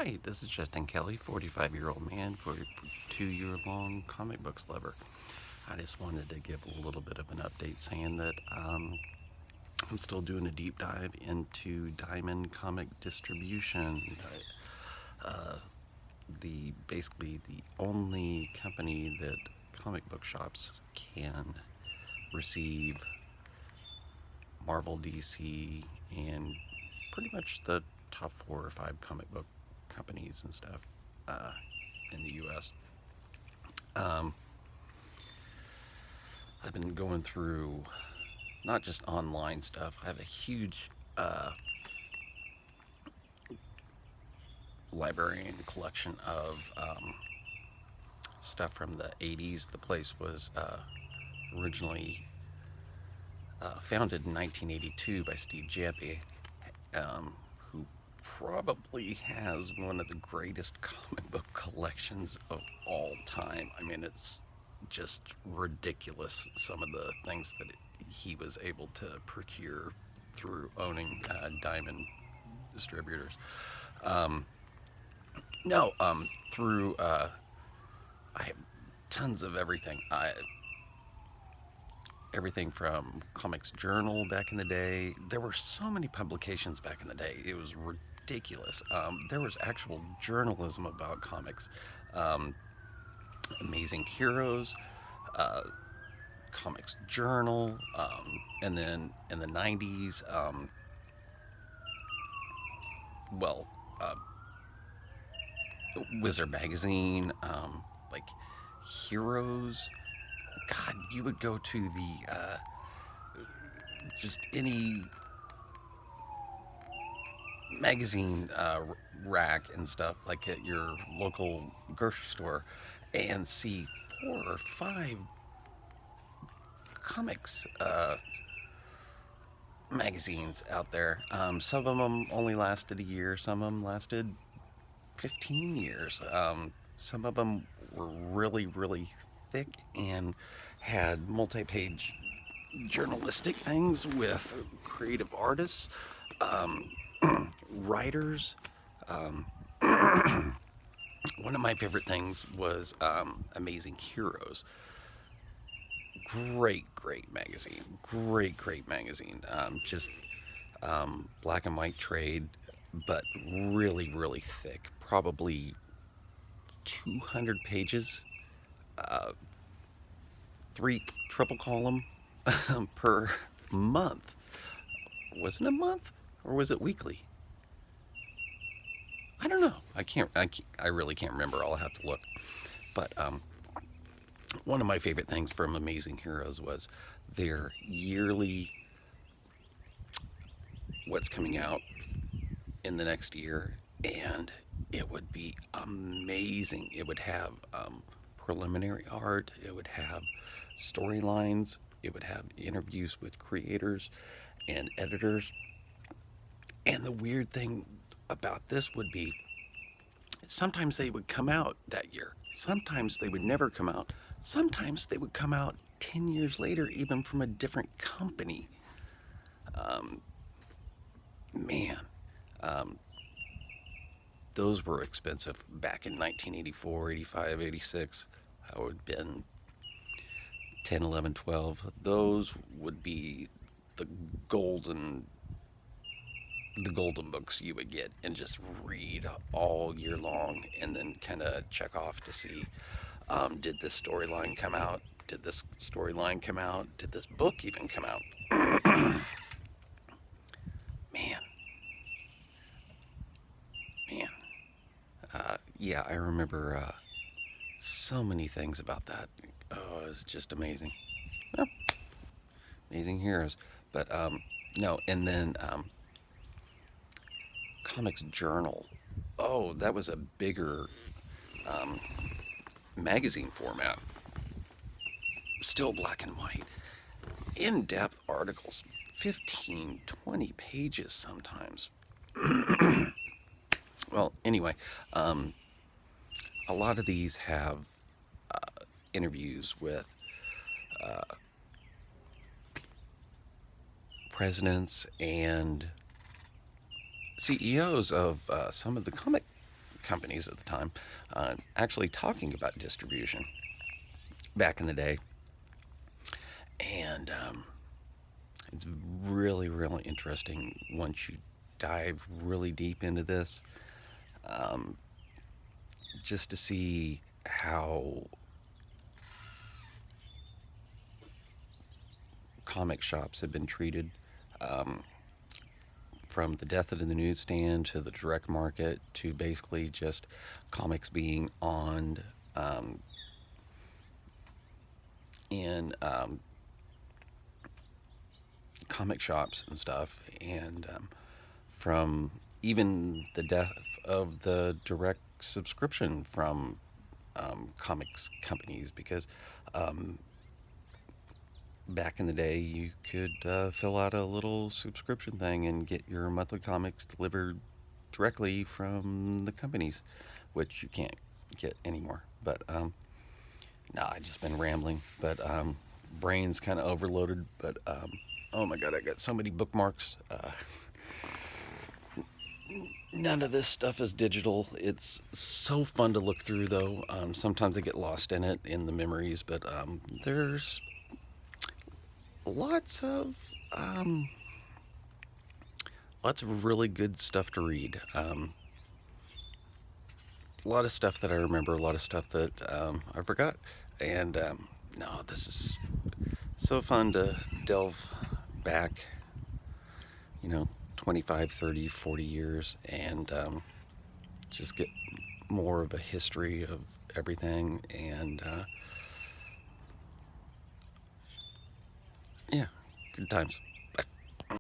Hi, this is Justin Kelly, 45-year-old man, 42-year-long comic books lover. I just wanted to give a little bit of an update saying that I'm still doing a deep dive into Diamond Comic Distribution. Uh, the basically the only company that comic book shops can receive Marvel, DC, and pretty much the top 4 or 5 comic book companies and stuff uh, in the U.S. Um, I've been going through not just online stuff. I have a huge library and collection of stuff from the 80s. The place was originally founded in 1982 by Steve Jeppe, who probably has one of the greatest comic book collections of all time. I mean, it's just ridiculous some of the things that he was able to procure through owning Diamond distributors. Um, no, through I have tons of everything. Everything from Comics Journal back in the day. There were so many publications back in the day. It was ridiculous. There was actual journalism about comics. Um, Amazing Heroes, uh, Comics Journal, and then in the 90s, well, uh, Wizard Magazine, like Heroes. God, you would go to the just any magazine rack and stuff, like at your local grocery store, and see 4 or 5 comics magazines out there. Some of them only lasted a year, some of them lasted 15 years. Some of them were really, really thick and had multi page journalistic things with creative artists, um, writers. Um, One of my favorite things was Amazing Heroes. Great magazine. Great magazine. Just black and white trade, but really thick. Probably 200 pages, uh, 3 triple column per month. Was it a month or was it weekly? I don't know. I really can't remember. I'll have to look. But one of my favorite things from Amazing Heroes was their yearly what's coming out in the next year, and it would be amazing. It would have preliminary art, it would have storylines, it would have interviews with creators and editors. And the weird thing about this would be sometimes they would come out that year, sometimes they would never come out, sometimes they would come out 10 years later, even from a different company. Um, man, um, those were expensive back in 1984, 85, 86. I would have been 10, 11, 12. Those would be the golden the golden books you would get and just read all year long and then kind of check off to see, did this storyline come out? Did this storyline come out? Did this book even come out? man, man. Yeah, I remember so many things about that. Oh, it was just amazing. Well, Amazing Heroes. But no, and then Comics Journal. Oh, that was a bigger um, magazine format. Still black and white. In depth articles, 15, 20 pages sometimes. Well, anyway, um, a lot of these have interviews with uh, presidents and CEOs of some of the comic companies at the time, actually talking about distribution back in the day. And it's really, really interesting once you dive really deep into this, um, just to see how comic shops have been treated, um, from the death of the newsstand to the direct market to basically just comics being on, um, in comic shops and stuff, and from even the death of the direct subscription from comics companies, because um, back in the day you could fill out a little subscription thing and get your monthly comics delivered directly from the companies, which you can't get anymore. But no, I just been rambling, but brain's kind of overloaded. But oh my god, I got so many bookmarks. None of this stuff is digital. It's so fun to look through, though. Sometimes I get lost in it, in the memories, but there's lots of um, lots of really good stuff to read. A lot of stuff that I remember, a lot of stuff that I forgot, and no, this is so fun to delve back, you know, 25, 30, 40 years, and just get more of a history of everything. And yeah, good times.